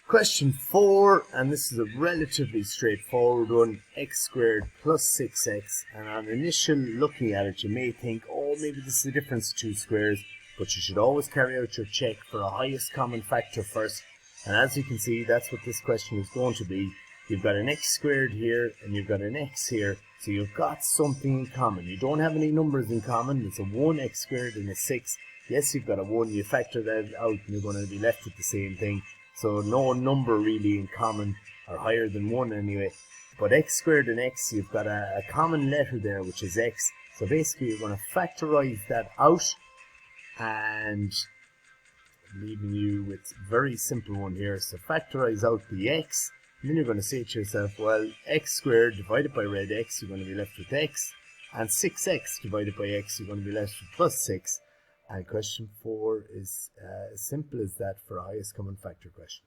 Question 4, and this is a relatively straightforward one, x squared plus 6x, and on initial looking at it you may think, oh, maybe this is the difference of two squares, but you should always carry out your check for a highest common factor first, and as you can see that's what this question is going to be. You've got an x squared here and you've got an x here, so you've got something in common. You don't have any numbers in common. It's a 1x squared and a 6. Yes, you've got a 1, you factor that out and you're going to be left with the same thing. So no number really in common, or higher than 1 anyway. But x squared and x, you've got a common letter there, which is x. So basically you're going to factorize that out, and leaving you with a very simple one here. So factorize out the x, and then you're going to say to yourself, well, x squared divided by red x, you're going to be left with x, and 6x divided by x, you're going to be left with plus 6. And question 4 is as simple as that for a highest common factor question.